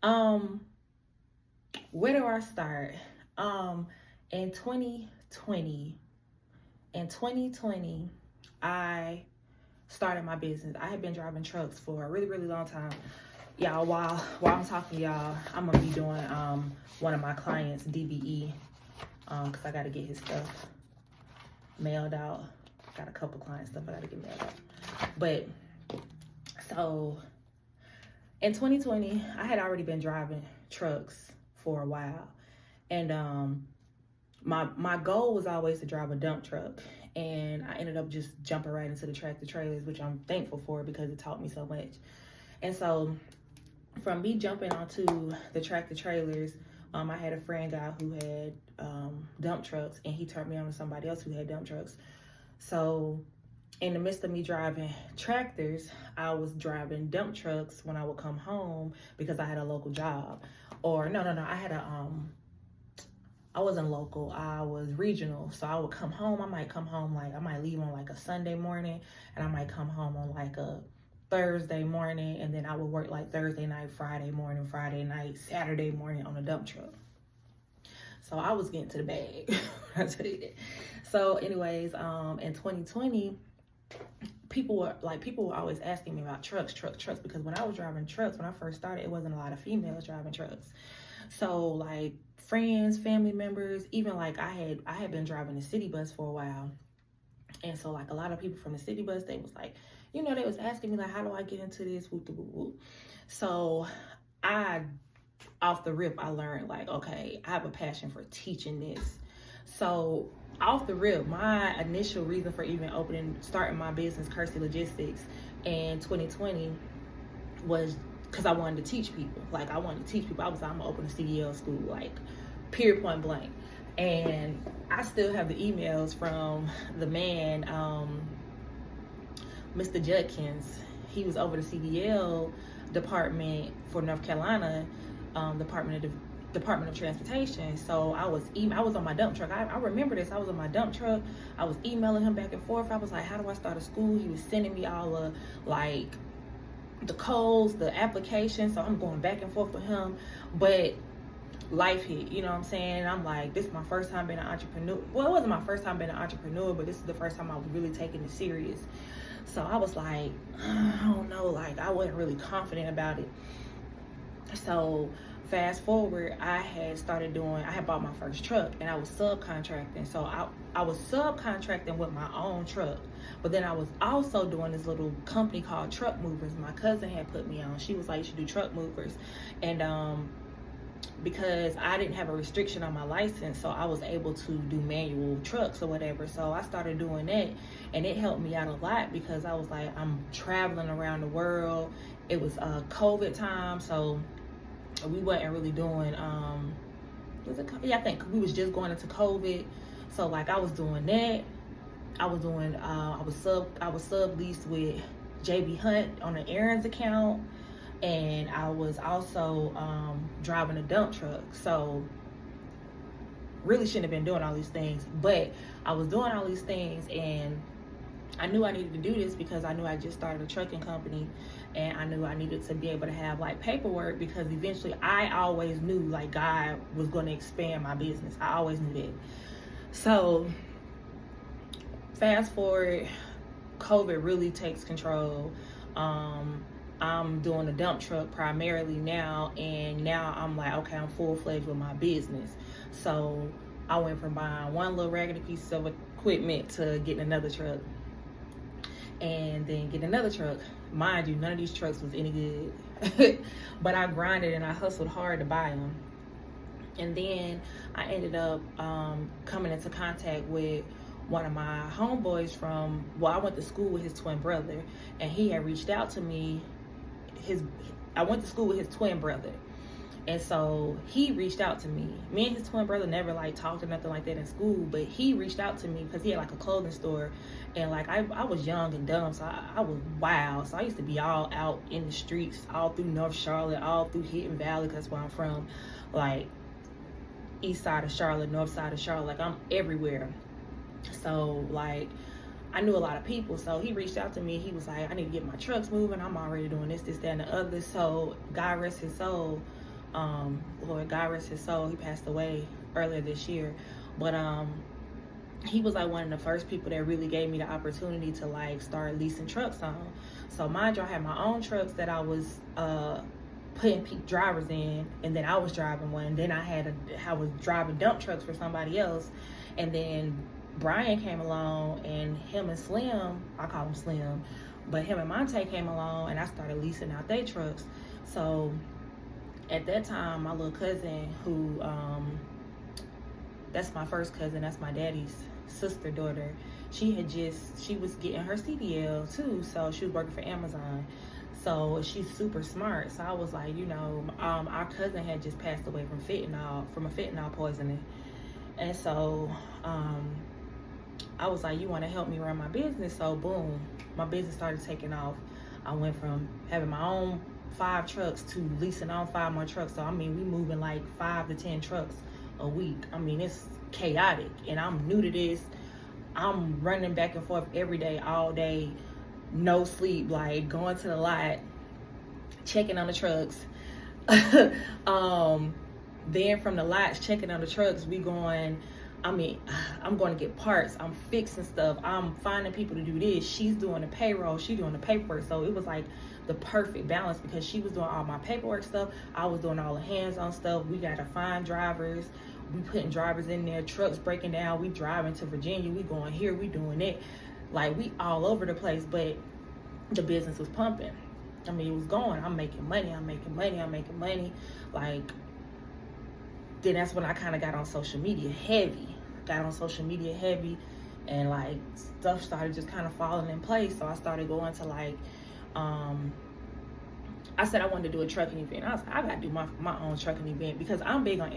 um, where do I start? In 2020, I started my business. I had been driving trucks for a really, really long time. Y'all, while I'm talking to y'all, I'm gonna be doing one of my clients' DBE, because I gotta get his stuff mailed out. Got a couple client stuff I gotta get mailed out. But so in 2020, I had already been driving trucks for a while, and my goal was always to drive a dump truck, and I ended up just jumping right into the tractor trailers, which I'm thankful for because it taught me so much. And so from me jumping onto the tractor trailers, I had a friend guy who had dump trucks, and he turned me on to somebody else who had dump trucks. So in the midst of me driving tractors, I was driving dump trucks when I would come home because I had a local job. Or no, I wasn't local, I was regional. So I would come home, I might leave on like a Sunday morning, and I might come home on like a Thursday morning, and then I would work like Thursday night, Friday morning, Friday night, Saturday morning on a dump truck. So I was getting to the bag. I tell you that. So anyways, in 2020, people were always asking me about trucks, because when I was driving trucks, when I first started, it wasn't a lot of females driving trucks. So like friends, family members, even like I had been driving the city bus for a while. And so like a lot of people from the city bus, they was like, they was asking me like, how do I get into this? Whoop, whoop, whoop. So off the rip, I learned like, okay, I have a passion for teaching this. So off the rip, my initial reason for even starting my business, Kersey Logistics, in 2020 was because I wanted to teach people. Like I wanted to teach people. I was like, I'm gonna open a CDL school, like period, point blank. And I still have the emails from the man, Mr. Judkins. He was over the CDL department for North Carolina, Department of Transportation. So I was on my dump truck. I remember this. I was on my dump truck. I was emailing him back and forth. I was like, how do I start a school? He was sending me all the like the codes, the application. So I'm going back and forth with him. But life hit, you know what I'm saying? I'm like, this is my first time being an entrepreneur. Well, it wasn't my first time being an entrepreneur, but this is the first time I was really taking it serious. So I was like, I don't know, like I wasn't really confident about it. So fast forward, I had bought my first truck, and I was subcontracting. So I was subcontracting with my own truck, but then I was also doing this little company called Truck Movers. My cousin had put me on. She was like, you should do Truck Movers. And because I didn't have a restriction on my license, so I was able to do manual trucks or whatever. So I started doing that, and it helped me out a lot because I was like, I'm traveling around the world. It was COVID time, so we wasn't really doing I think we was just going into COVID. So like I was doing that. I was subleased with JB Hunt on an errands account, and I was also driving a dump truck. So really shouldn't have been doing all these things, but I was doing all these things, and I knew I needed to do this because I knew I just started a trucking company, and I knew I needed to be able to have like paperwork, because eventually I always knew like God was going to expand my business. I always knew that. So fast forward, COVID really takes control. I'm doing a dump truck primarily now, and now I'm like, okay, I'm full-fledged with my business. So I went from buying one little raggedy piece of equipment to getting another truck, and then getting another truck. Mind you, none of these trucks was any good, but I grinded and I hustled hard to buy them. And then I ended up coming into contact with one of my homeboys I went to school with his twin brother, and he had reached out to me. I went to school with his twin brother, and so he reached out to me. Me and his twin brother never like talked or nothing like that in school, but he reached out to me because he had like a clothing store, and like I was young and dumb, so I was wild. So I used to be all out in the streets, all through North Charlotte, all through Hidden Valley, because that's where I'm from, like east side of Charlotte, north side of Charlotte, like I'm everywhere. So like I knew a lot of people. So he reached out to me. He was like, I need to get my trucks moving. I'm already doing this, that, and the other. So God rest his soul. Lord, God rest his soul. He passed away earlier this year. But he was like one of the first people that really gave me the opportunity to like start leasing trucks on. So mind you, I had my own trucks that I was putting peak drivers in, and then I was driving one. Then I was driving dump trucks for somebody else, and then Brian came along, and him and Slim, I call him Slim, but him and Monte came along, and I started leasing out their trucks. So at that time, my little cousin, who that's my first cousin, that's my daddy's sister daughter, she was getting her CDL too, so she was working for Amazon. So she's super smart. So I was like, our cousin had just passed away from a fentanyl poisoning. And so I was like, you want to help me run my business? So boom, my business started taking off. I went from having my own 5 trucks to leasing on 5 more trucks. So I mean, we moving like 5 to 10 trucks a week. I mean, it's chaotic, and I'm new to this. I'm running back and forth every day, all day, no sleep, like going to the lot, checking on the trucks. Then from the lots, checking on the trucks, I'm going to get parts. I'm fixing stuff. I'm finding people to do this. She's doing the payroll. She's doing the paperwork. So it was like the perfect balance, because she was doing all my paperwork stuff. I was doing all the hands-on stuff. We got to find drivers. We putting drivers in there. Trucks breaking down. We driving to Virginia. We going here. We doing it. Like, we all over the place. But the business was pumping. I mean, it was going. I'm making money. Like, then that's when I kind of got on social media heavy. And like stuff started just kind of falling in place. So I started going to like, I said I wanted to do a trucking event. I was like, I gotta do my own trucking event, because I'm big on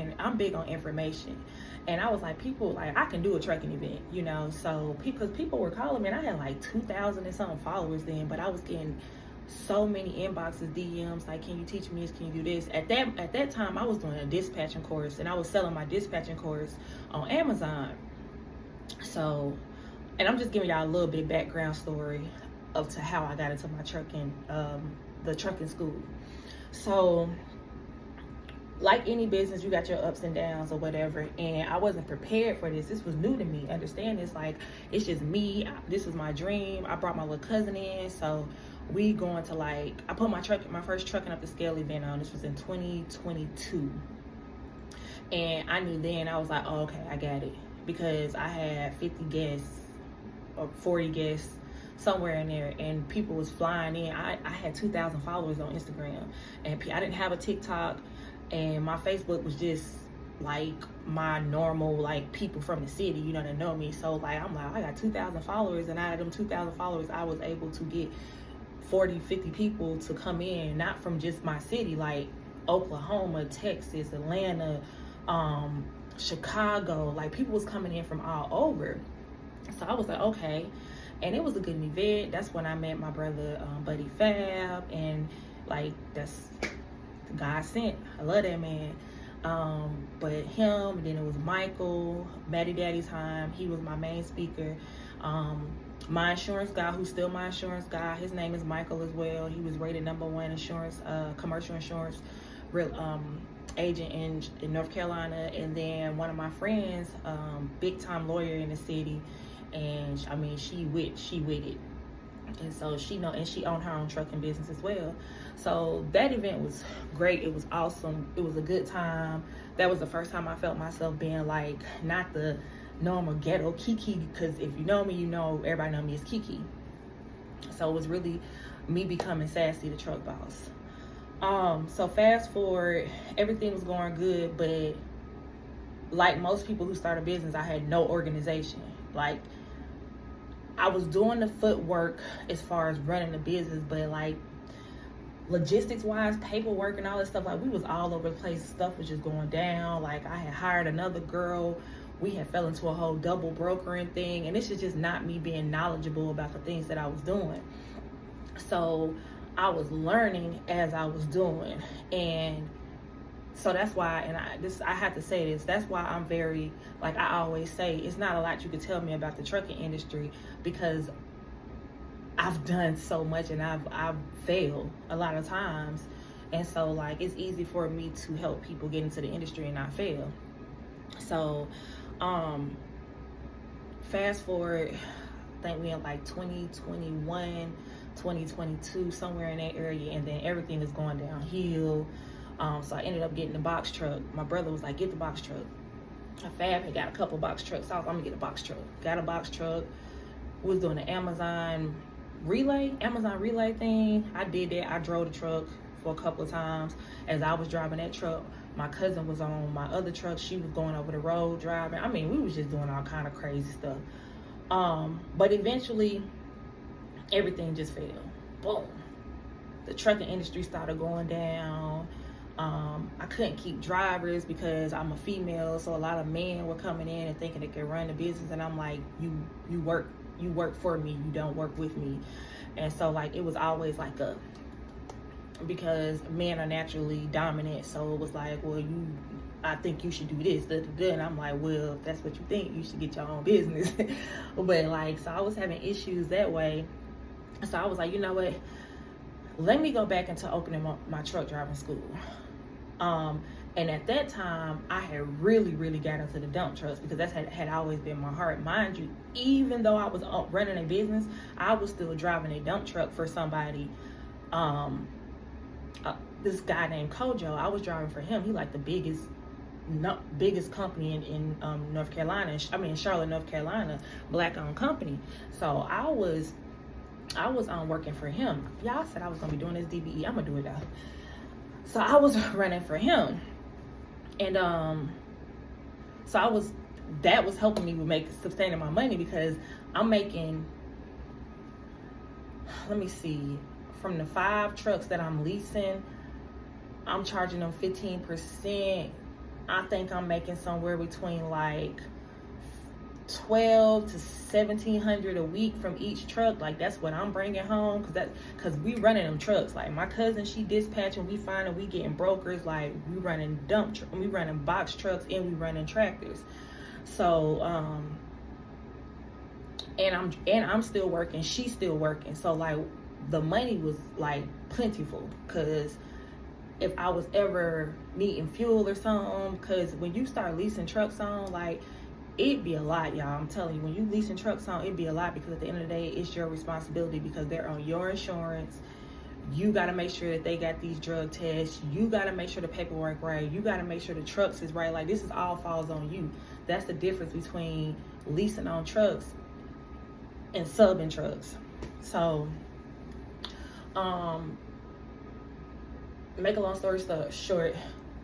information. And I was like, I can do a trucking event, So because people were calling me, and I had like 2,000 and something followers then, but I was getting so many inboxes, DMs, like, can you teach me this? Can you do this? At that time, I was doing a dispatching course, and I was selling my dispatching course on Amazon. So, and I'm just giving y'all a little bit of background story to how I got into my trucking, the trucking school. So, like any business, you got your ups and downs or whatever, and I wasn't prepared for this. This was new to me. Understand this? Like, it's just me. This was my dream. I brought my little cousin in, so we going to I put my first trucking up the scale event on. This was in 2022, and I knew then. I was like, oh, okay, I got it, because I had 50 guests or 40 guests somewhere in there, and people was flying in. I had 2,000 followers on Instagram, and I didn't have a TikTok, and my Facebook was just like my normal, like, people from the city, that know me. So like, I'm like, I got 2,000 followers, and out of them 2,000 followers, I was able to get 40, 50 people to come in, not from just my city, like Oklahoma, Texas, Atlanta, Chicago. Like, people was coming in from all over. So I was like, okay. And it was a good event. That's when I met my brother, Buddy Fab, and like, that's God sent. I love that man. But him, and then it was Michael, Maddie Daddy Time. He was my main speaker. My insurance guy, who's still my insurance guy, his name is Michael as well. He was rated #1 insurance, commercial insurance agent in North Carolina. And then one of my friends, big time lawyer in the city, and I mean, she with it, and so she owned her own trucking business as well. So that event was great. It was awesome. It was a good time. That was the first time I felt myself being like, not the normal ghetto Kiki, because if you know me, everybody know me as Kiki. So it was really me becoming Sassy the truck boss. So fast forward, everything was going good, but like most people who start a business, I had no organization. Like, I was doing the footwork as far as running the business, but like logistics wise, paperwork and all that stuff, like, we was all over the place. Stuff was just going down. Like, I had hired another girl. We had fell into a whole double brokering thing, and this is just not me being knowledgeable about the things that I was doing. So I was learning as I was doing, and So that's why, and I have to say this, that's why I'm very, like I always say, it's not a lot you can tell me about the trucking industry, because I've done so much and I've failed a lot of times. And so like it's easy for me to help people get into the industry and not fail. So fast forward, I think we in like 2021, 2022, somewhere in that area, and then everything is going downhill. So I ended up getting the box truck. My brother was like, get the box truck. Fab had got a couple box trucks. So I was like, I'm gonna get a box truck. Got a box truck. Was doing the Amazon relay thing. I did that. I drove the truck for a couple of times. As I was driving that truck, my cousin was on my other truck. She was going over the road driving. I mean, we was just doing all kind of crazy stuff. But eventually, everything just failed. Boom. The trucking industry started going down. I couldn't keep drivers because I'm a female, so a lot of men were coming in and thinking they could run the business, and I'm like, you work for me, you don't work with me. And so like it was always like because men are naturally dominant, so it was like, well, I think you should do this, and I'm like, well, if that's what you think, you should get your own business. But like, so I was having issues that way. So I was like, you know what, let me go back into opening my truck driving school. And at that time, I had really got into the dump trucks because that had always been my heart. Mind you, even though I was running a business, I was still driving a dump truck for somebody. This guy named Kojo, I was driving for him. He like the biggest company in North Carolina. Charlotte, North Carolina, black-owned company. So I was working for him. Y'all said I was gonna be doing this DBE. I'm gonna do it though. So I was running for him, and so that was helping me with sustaining my money, because I'm making, let me see, from the 5 trucks that I'm leasing, I'm charging them 15%. I think I'm making somewhere between like $1,200 to $1,700 a week from each truck. Like that's what I'm bringing home, because we running them trucks. Like my cousin, she dispatching, we finding, we getting brokers. Like we running we running box trucks, and we running tractors. So and I'm still working, she's still working. So like the money was like plentiful, because if I was ever needing fuel or something, because when you start leasing trucks on, like it'd be a lot, y'all. I'm telling you, when you leasing trucks on, it'd be a lot, because at the end of the day, it's your responsibility, because they're on your insurance. You got to make sure that they got these drug tests. You got to make sure the paperwork right. You got to make sure the trucks is right. Like this is all falls on you. That's the difference between leasing on trucks and subbing trucks. So, make a long story short,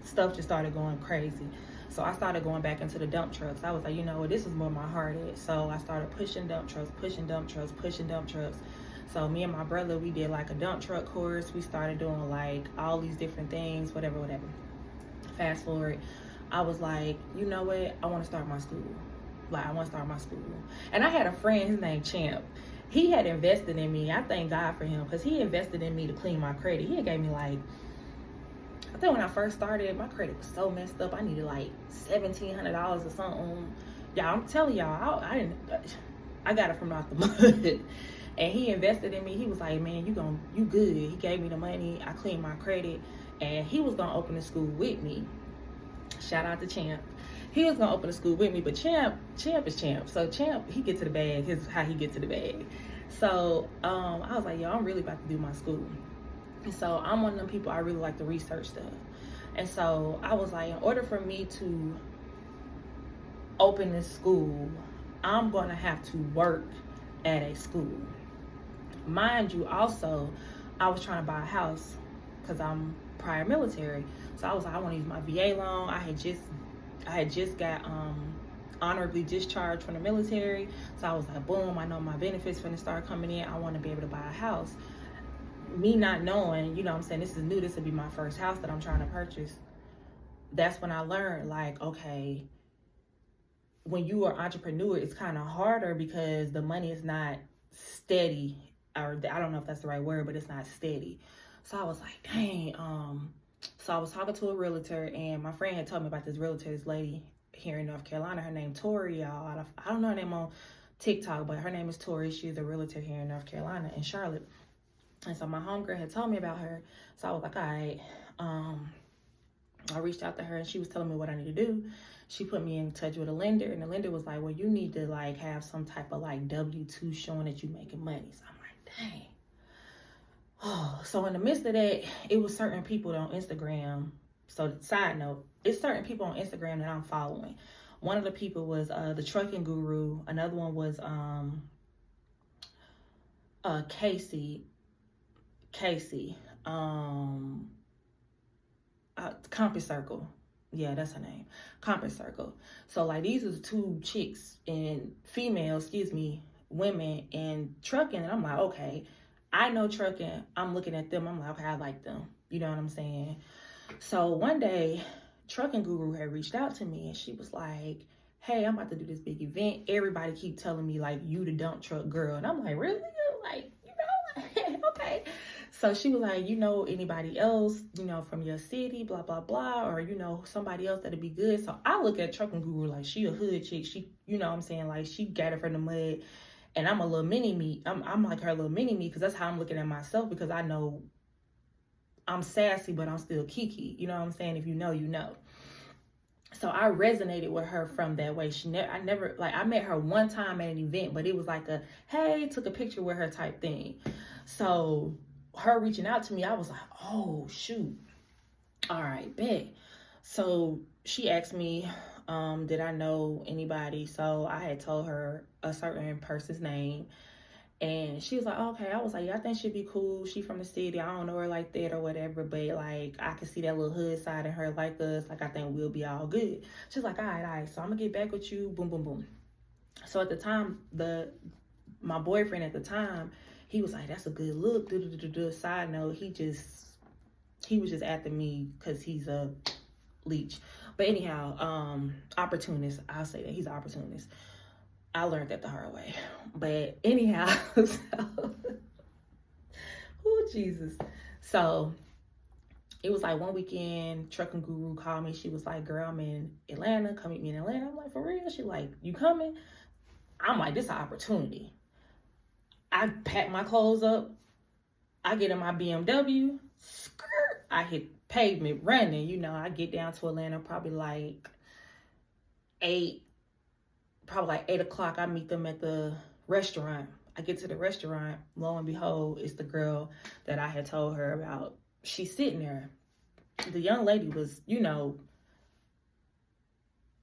stuff just started going crazy. So I started going back into the dump trucks. I was like, you know what, this is where my heart is. So I started pushing dump trucks. So me and my brother, we did like a dump truck course. We started doing like all these different things, whatever. Fast forward, I was like, you know what, I want to start my school. And I had a friend, his name Champ. He had invested in me. I thank God for him, because he invested in me to clean my credit. He had gave me like, I think when I first started, my credit was so messed up. I needed like $1,700 or something. Y'all, I'm telling y'all, I got it from out the mud. And he invested in me. He was like, man, you good. He gave me the money. I cleaned my credit, and he was gonna open the school with me. Shout out to Champ. He was gonna open the school with me, but Champ is Champ. So Champ, he get to the bag. Here's how he get to the bag. So I was like, yo, I'm really about to do my school. And so I'm one of them people, I really like to research stuff. And so I was like, in order for me to open this school, I'm going to have to work at a school. Mind you, also, I was trying to buy a house because I'm prior military. So I was like, I want to use my VA loan. I had just got honorably discharged from the military. So I was like, boom, I know my benefits finna start coming in. I want to be able to buy a house. Me not knowing, you know what I'm saying, this is new, this will be my first house that I'm trying to purchase. That's when I learned, like, okay, when you are an entrepreneur, it's kind of harder because the money is not steady, or I don't know if that's the right word, but it's not steady. So I was like, dang, So I was talking to a realtor, and my friend had told me about this realtor, this lady here in North Carolina. Her name Tori, y'all. I don't know her name on TikTok, but her name is Tori. She's a realtor here in North Carolina, in Charlotte. And so my homegirl had told me about her. So I was like, all right. I reached out to her, and she was telling me what I need to do. She put me in touch with a lender, and the lender was like, well, you need to like have some type of like W-2 showing that you're making money. So I'm like, dang. Oh, so in the midst of that, it was certain people on Instagram. So side note, it's certain people on Instagram that I'm following. One of the people was the trucking guru. Another one was Casey. Compass Circle. Yeah, that's her name. Compass Circle. So like these are the two chicks and females, women in trucking. And I'm like, okay, I know trucking. I'm looking at them. I'm like, okay, I like them. You know what I'm saying? So one day, Trucking Guru had reached out to me, and she was like, hey, I'm about to do this big event. Everybody keep telling me like, you the dump truck girl. And I'm like, really? Like, okay. So she was like, you know anybody else, from your city, blah, blah, blah, or, somebody else that'd be good. So I look at Trucking Guru like she a hood chick. She, what I'm saying? Like she got it from the mud, and I'm a little mini me. I'm like her little mini me, because that's how I'm looking at myself, because I know I'm sassy, but I'm still Kiki. You know what I'm saying? If you know, you know. So I resonated with her from that way. I met her one time at an event, but it was like a, hey, took a picture with her type thing. So her reaching out to me, I was like, oh, shoot. All right, bet. So she asked me, did I know anybody? So I had told her a certain person's name. And she was like, okay. I was like, yeah, I think she'd be cool. She from the city. I don't know her like that or whatever, but like I can see that little hood side in her like us. Like I think we'll be all good. She's like, all right. So I'm gonna get back with you. Boom, boom, boom. So at the time, my boyfriend at the time, he was like, that's a good look. Side note, he was just after me because he's a leech. But anyhow, opportunist. I'll say that he's an opportunist. I learned that the hard way. But anyhow, oh, Jesus. So it was like one weekend, Trucking Guru called me. She was like, girl, I'm in Atlanta. Come meet me in Atlanta. I'm like, for real? She like, you coming? I'm like, this is an opportunity. I pack my clothes up. I get in my BMW. Skirt. I hit pavement running. I get down to Atlanta probably like 8 o'clock. I meet them at the restaurant. I get to the restaurant. Lo and behold, it's the girl that I had told her about. She's sitting there. The young lady was,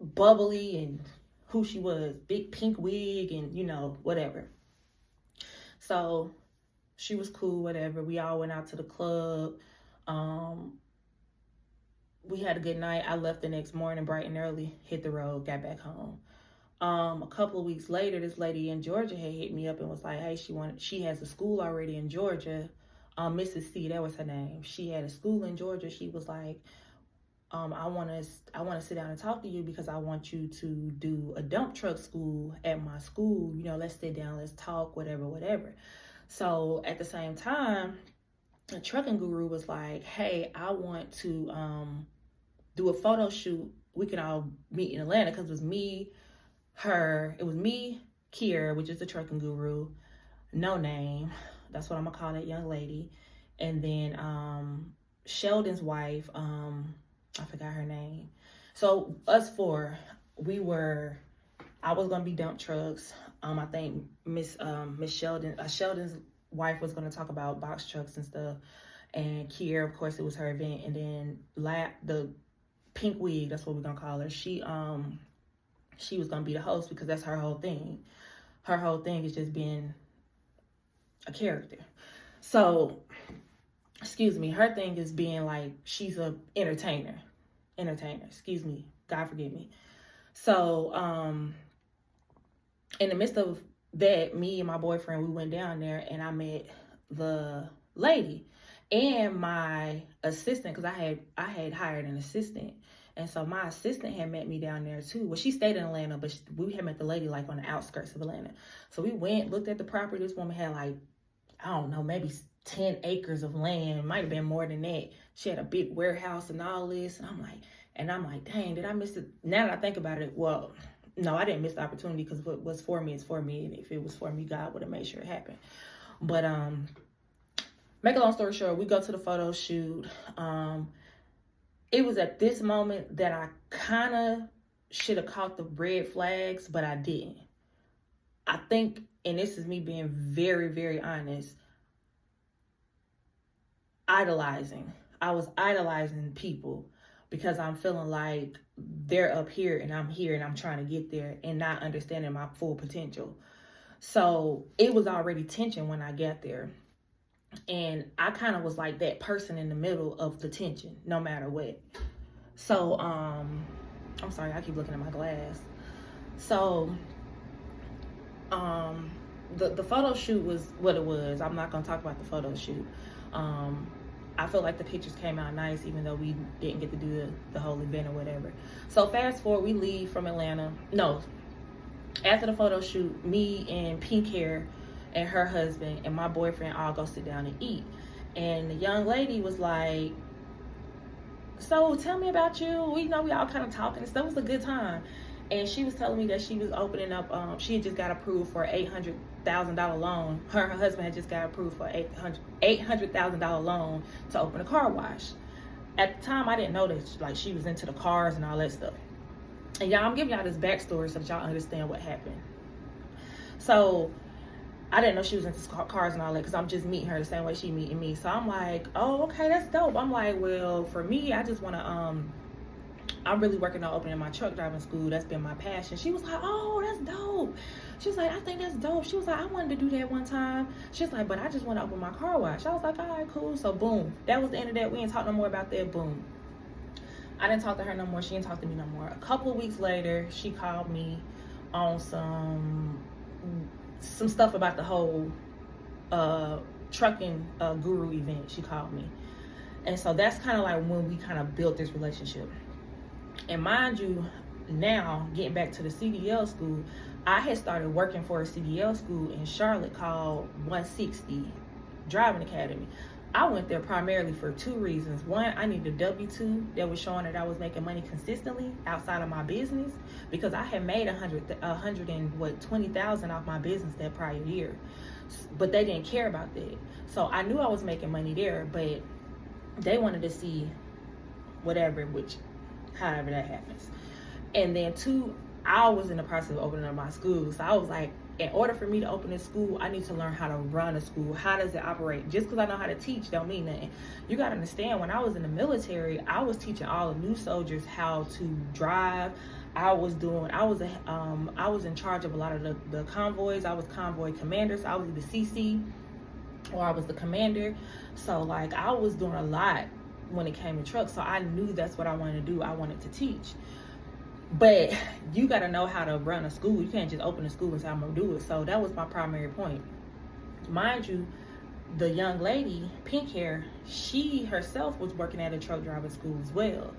bubbly and who she was. Big pink wig and, whatever. So she was cool, whatever. We all went out to the club. We had a good night. I left the next morning bright and early, hit the road, got back home. A couple of weeks later, this lady in Georgia had hit me up and was like, hey, she has a school already in Georgia. Mrs. C, that was her name. She had a school in Georgia. She was like, I want to sit down and talk to you because I want you to do a dump truck school at my school. Let's sit down, let's talk, whatever. So at the same time, the Trucking Guru was like, hey, I want to do a photo shoot. We can all meet in Atlanta, because it was me, Kiera, which is the Trucking Guru, no name, that's what I'm gonna call that young lady, and then Sheldon's wife, I forgot her name. So us four, I was gonna be dump trucks. I think Miss Sheldon's wife was gonna talk about box trucks and stuff, and Kiera, of course, it was her event, and then the pink wig, that's what we're gonna call her, she was going to be the host, because that's her whole thing. Her whole thing is just being a character. So, her thing is being like, she's a entertainer, God forgive me. So, in the midst of that, me and my boyfriend, we went down there, and I met the lady and my assistant, because I had hired an assistant. And so my assistant had met me down there too. Well, she stayed in Atlanta, but we had met the lady like on the outskirts of Atlanta. So we went, looked at the property. This woman had like, I don't know, maybe 10 acres of land, might have been more than that. She had a big warehouse and all this. And I'm like, dang, did I miss it? Now that I think about it, well, no, I didn't miss the opportunity, because what was for me is for me. And if it was for me, God would have made sure it happened. But make a long story short, we go to the photo shoot. It was at this moment that I kind of should have caught the red flags, but I didn't. I think, and this is me being very, very honest, I was idolizing people, because I'm feeling like they're up here and I'm here and I'm trying to get there, and not understanding my full potential. So it was already tension when I got there. And I kind of was like that person in the middle of the tension, no matter what. So, I'm sorry, I keep looking at my glass. So, the photo shoot was what it was. I'm not going to talk about the photo shoot. I feel like the pictures came out nice, even though we didn't get to do the whole event or whatever. So fast forward, we leave from Atlanta. No, after the photo shoot, me and Pink Hair and her husband and my boyfriend all go sit down and eat. And the young lady was like, so tell me about you. We all kind of talking and stuff. It was a good time. And she was telling me that she was opening up, she had just got approved for an $800,000 loan. Her husband had just got approved for $800,000 loan to open a car wash. At the time, I didn't know that like she was into the cars and all that stuff. And y'all, I'm giving y'all this backstory so that y'all understand what happened. So I didn't know she was into cars and all that, because I'm just meeting her the same way she meeting me. So I'm like, oh, okay, that's dope. I'm like, well, for me, I just want to, I'm really working on opening my truck driving school. That's been my passion. She was like, oh, that's dope. She was like, I think that's dope. She was like, I wanted to do that one time. She was like, but I just want to open my car wash. I was like, all right, cool. So boom, that was the end of that. We didn't talk no more about that. Boom. I didn't talk to her no more. She didn't talk to me no more. A couple of weeks later, she called me on some stuff about the whole trucking guru event. She called me. And so that's kind of like when we kind of built this relationship. And mind you, now getting back to the CDL school, I had started working for a CDL school in Charlotte called 160 Driving Academy. I went there primarily for two reasons. One, I needed a W-2 that was showing that I was making money consistently outside of my business, because I had made $120,000 off my business that prior year, but they didn't care about that. So I knew I was making money there, but they wanted to see whatever, which however that happens. And then two, I was in the process of opening up my school. So I was like, in order for me to open a school, I need to learn how to run a school. How does it operate? Just because I know how to teach don't mean nothing. You got to understand, when I was in the military, I was teaching all the new soldiers how to drive. I was in charge of a lot of the convoys. I was convoy commander, so I was either CC or I was the commander. So like I was doing a lot when it came to trucks. So I knew that's what I wanted to do. I wanted to teach. But you got to know how to run a school. You can't just open a school and say, I'm going to do it. So that was my primary point. Mind you, the young lady, Pink Hair, she herself was working at a truck driving school as well.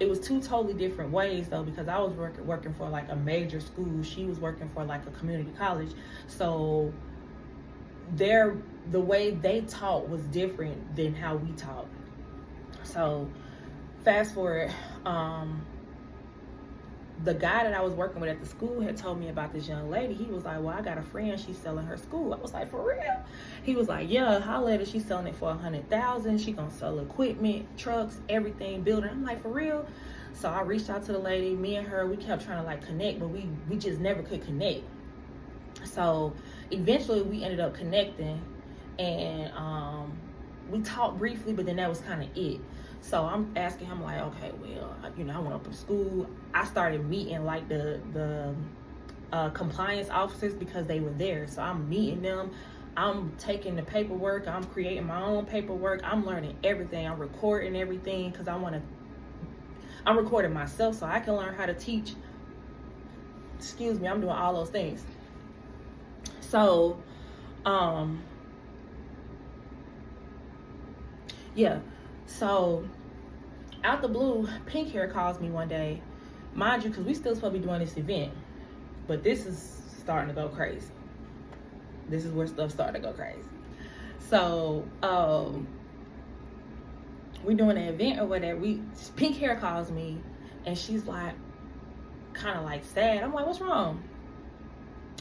It was two totally different ways, though, because I was working for like a major school. She was working for like a community college. So the way they taught was different than how we taught. So fast forward, the guy that I was working with at the school had told me about this young lady. He was like, well, I got a friend, she's selling her school. I was like, for real? He was like, yeah, holla at her, she's selling it for $100,000. She gonna sell equipment, trucks, everything, building. I'm like, for real? So I reached out to the lady. Me and her, we kept trying to like connect, but we just never could connect. So eventually we ended up connecting, and we talked briefly, but then that was kind of it. So I'm asking him like, okay, well, I want to open school. I started meeting like the compliance officers because they were there. So I'm meeting them. I'm taking the paperwork. I'm creating my own paperwork. I'm learning everything. I'm recording everything because I'm recording myself so I can learn how to teach. Excuse me, I'm doing all those things. So, yeah. So, out the blue, Pink Hair calls me one day. Mind you, because we still supposed to be doing this event. But this is starting to go crazy. This is where stuff's starting to go crazy. So we doing an event or whatever. Pink hair calls me, and she's like, kind of like sad. I'm like, what's wrong?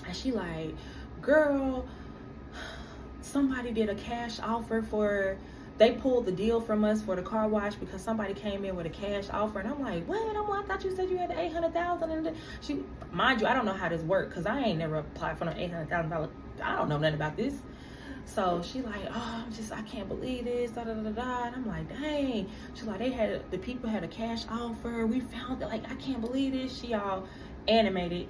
And she like, girl, somebody did a cash offer for, they pulled the deal from us for the car wash because somebody came in with a cash offer. And I'm like, what? I'm like, I thought you said you had the $800,000. And she, mind you, I don't know how this worked because I ain't never applied for no $800,000. I don't know nothing about this. So she like, oh, I can't believe this, da da da da. And I'm like, dang. She's like, the people had a cash offer. We found it. Like, I can't believe this. She all animated.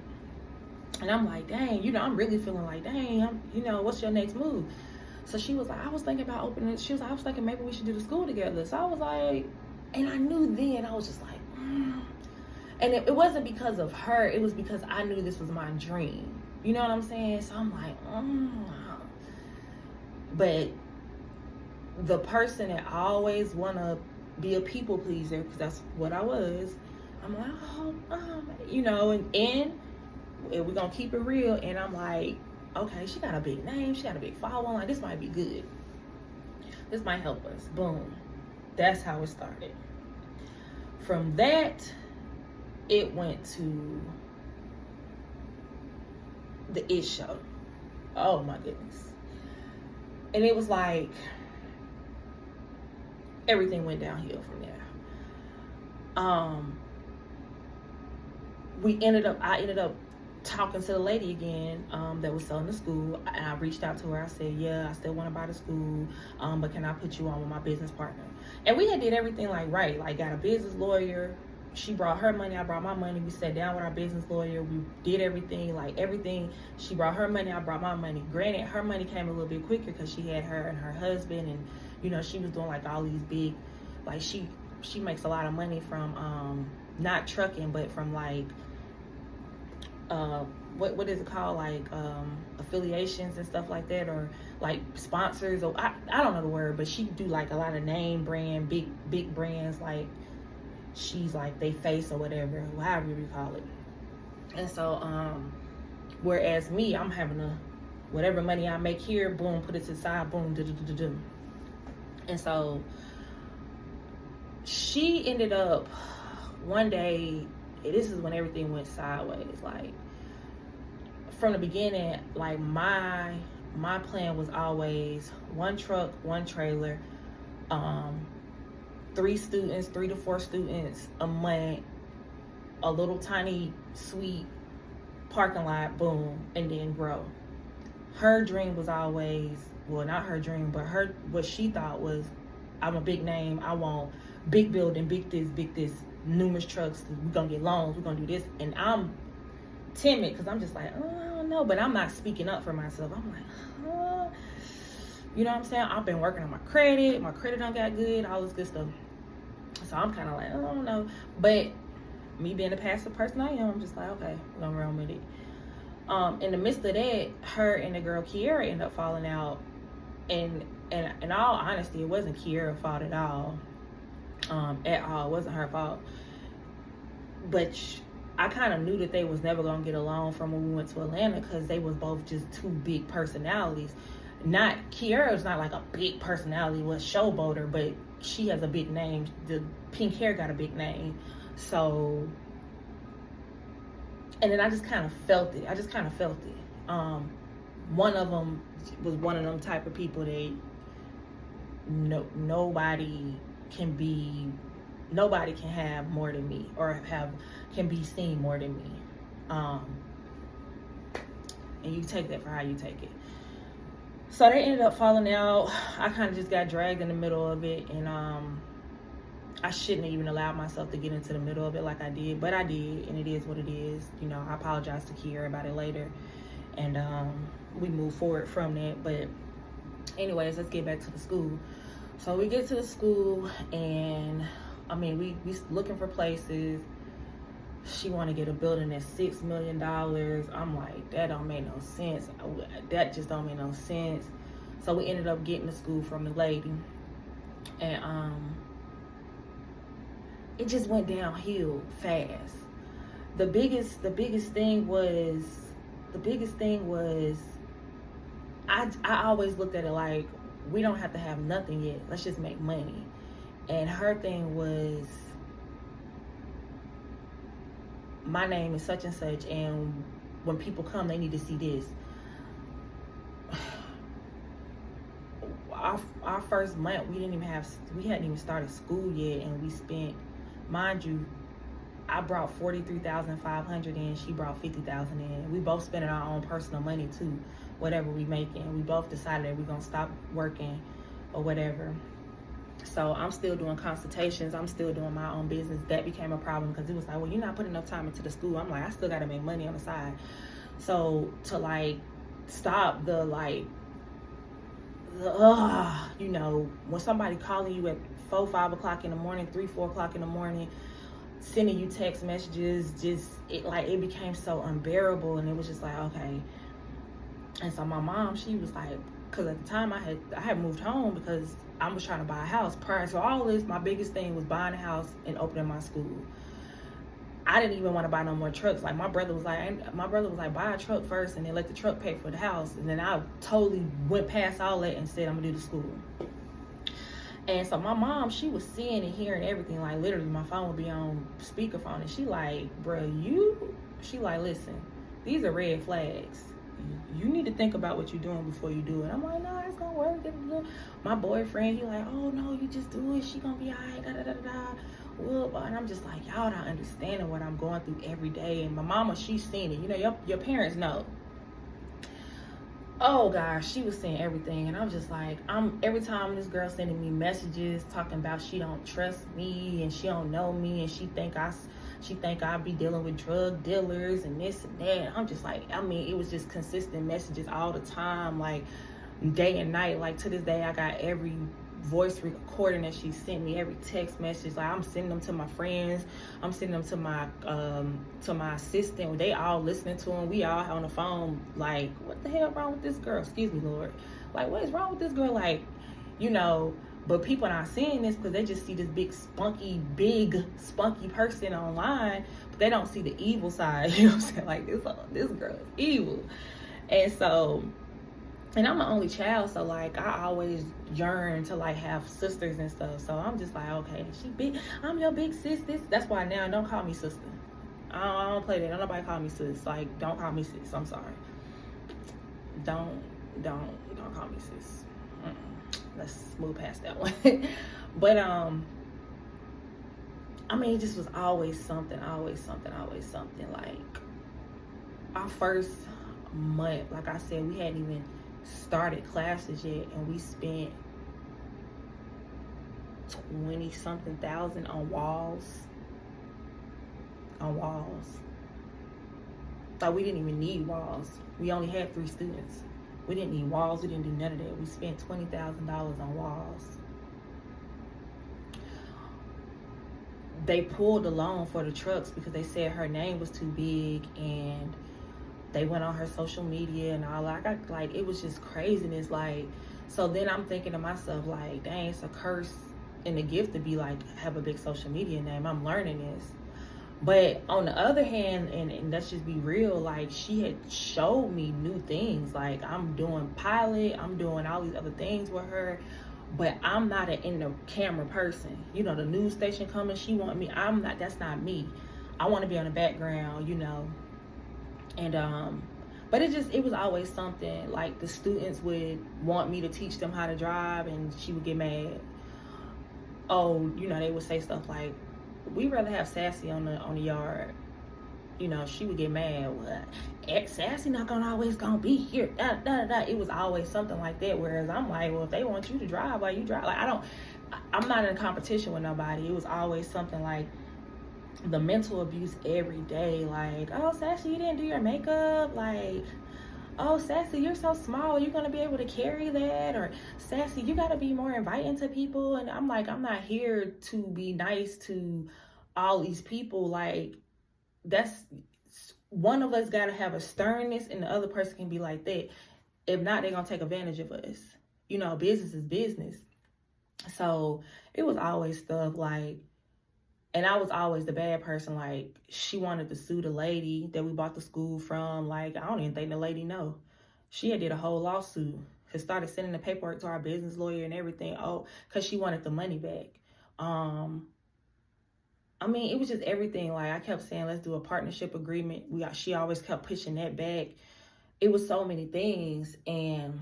And I'm like, dang, I'm really feeling like, dang, what's your next move? So she was like, I was thinking about opening it. She was like, I was thinking maybe we should do the school together. So I was like, and I knew then, I was just like, And it wasn't because of her. It was because I knew this was my dream. You know what I'm saying? So I'm like, But the person that always want to be a people pleaser, because that's what I was, I'm like, and we're going to keep it real. And I'm like, okay, she got a big name. She got a big following. Like, this might be good. This might help us. Boom. That's how it started. From that, it went to the It Show. Oh, my goodness. And it was like, everything went downhill from there. I ended up talking to the lady again that was selling the school. And I reached out to her. I said, yeah, I still want to buy the school, but can I put you on with my business partner? And we had did everything like right. Like, got a business lawyer. She brought her money, I brought my money. We sat down with our business lawyer. We did everything, like everything. She brought her money, I brought my money. Granted, her money came a little bit quicker because she had her and her husband, and she was doing like all these big, like she makes a lot of money from not trucking, but from like what is it called, like affiliations and stuff like that, or like sponsors, or I don't know the word, but she do like a lot of name brand, big brands, like she's like they face or whatever, however you call it. And so whereas me, I'm having whatever money I make here, boom, put it to the side, boom, do. And so she ended up one day, this is when everything went sideways. Like, from the beginning, like my plan was always one truck, one trailer, 3 to 4 students a month, a little tiny sweet parking lot, boom, and then grow. Her dream was always, well, not her dream, but what she thought was, I'm a big name, I want big building, big this, numerous trucks, we're gonna get loans, we're gonna do this. And I'm timid because I'm just like, oh, I don't know, but I'm not speaking up for myself. I'm like, oh. You know what I'm saying? I've been working on my credit done got good, all this good stuff. So I'm kind of like, I don't know. But me being the passive person I am, I'm just like, okay, I'm gonna run with it. In the midst of that, her and the girl Kiera ended up falling out. And in all honesty, it wasn't Kiera's fault at all. At all. It wasn't her fault. But I kind of knew that they was never gonna get along from when we went to Atlanta, because they was both just two big personalities. Kiera's not like a big personality, was showboater, but she has a big name. The pink hair got a big name. So, and then I just kind of felt it. One of them was one of them type of people that nobody can have more than me, or can be seen more than me. And you take that for how you take it. So they ended up falling out. I kind of just got dragged in the middle of it, and I shouldn't have even allowed myself to get into the middle of it like I did, but I did, and it is what it is. I apologize to Kiera about it later, and we move forward from that. But anyways, let's get back to the school. So we get to the school, and we looking for places. She want to get a building that's $6 million. I'm like, that don't make no sense. That just don't make no sense. So we ended up getting the school from the lady, and it just went downhill fast. The biggest thing was I always looked at it like, we don't have to have nothing yet. Let's just make money. And her thing was, my name is such and such, and when people come, they need to see this. Our first month, we hadn't even started school yet, and we spent, mind you, I brought 43,500 in, she brought 50,000 in. We both spending our own personal money too, whatever we making. We both decided that we're gonna stop working or whatever. So I'm still doing consultations. I'm still doing my own business. That became a problem because it was like, well, you're not putting enough time into the school. I'm like, I still gotta make money on the side. So to like stop the like, you know, when somebody calling you at 4, 5 o'clock in the morning, 3, 4 o'clock in the morning, sending you text messages, it became so unbearable. And it was just like, okay. And so my mom, she was like, because at the time I had moved home because I was trying to buy a house. Prior to all this, my biggest thing was buying a house and opening my school. I didn't even want to buy no more trucks. Like my brother was like, buy a truck first and then let the truck pay for the house. And then I totally went past all that and said, I'm gonna do the school. And so my mom, she was seeing and hearing everything. Like literally my phone would be on speakerphone, and she like, she like, listen, these are red flags. You need to think about what you're doing before you do it. I'm like, no, it's gonna work. My boyfriend, he like, oh no, you just do it. She gonna be all right, da da da da. Well, and I'm just like, y'all not understanding what I'm going through every day. And my mama, she's seen it. You know, your parents know. Oh gosh, she was saying everything, and I was just like, every time this girl sending me messages talking about she don't trust me and she don't know me and she think I be dealing with drug dealers and this and that. I'm just like, I mean, it was just consistent messages all the time, like day and night. Like to this day, I got every voice recording that she sent me, every text message. Like I'm sending them to my friends, I'm sending them to my assistant. They all listening to them. We all on the phone like, what the hell wrong with this girl? Excuse me, Lord. Like, what is wrong with this girl? Like, you know. But people not seeing this because they just see this big spunky person online, but they don't see the evil side. You know what I'm saying? Like this girl is evil. And so, and I'm the only child, so like I always yearn to like have sisters and stuff. So I'm just like, okay, I'm your big sis. That's why now don't call me sister. I don't play that. Don't nobody call me sis. Like, don't call me sis. I'm sorry. Don't call me sis. Let's move past that one. But I mean, it just was always something. Like our first month, like I said, we hadn't even started classes yet, and we spent 20-something thousand on walls. Like we didn't even need walls. We only had 3 students. We didn't need walls. We didn't do none of that. We spent $20,000 on walls. They pulled the loan for the trucks because they said her name was too big, and they went on her social media and all. Like it was just craziness. Like, so then I'm thinking to myself, like, dang, it's a curse and a gift to be like, have a big social media name. I'm learning this. But on the other hand, and let's just be real, like she had showed me new things. Like I'm doing pilot, I'm doing all these other things with her, but I'm not an in the camera person. You know, the news station coming, she want me. I'm not. That's not me. I want to be on the background. You know, and but it was always something. Like the students would want me to teach them how to drive, and she would get mad. Oh, you know, they would say stuff like, we'd rather have Sassy on the yard. You know, she would get mad. Well, Sassy not always gonna be here. It was always something like that. Whereas I'm like, well, if they want you to drive, why you drive? Like I'm not in a competition with nobody. It was always something like the mental abuse every day. Like, oh, Sassy, you didn't do your makeup. Like, oh, Sassy, you're so small, you're gonna be able to carry that? Or Sassy, you gotta be more inviting to people. And I'm like, I'm not here to be nice to all these people. Like, that's one of us gotta have a sternness, and the other person can be like that. If not, they're gonna take advantage of us. You know, business is business. So it was always stuff like, and I was always the bad person. Like, she wanted to sue the lady that we bought the school from. Like, I don't even think the lady know. She had did a whole lawsuit started sending the paperwork to our business lawyer and everything. Oh, because she wanted the money back. I mean, it was just everything. Like, I kept saying, let's do a partnership agreement. She always kept pushing that back. It was so many things, and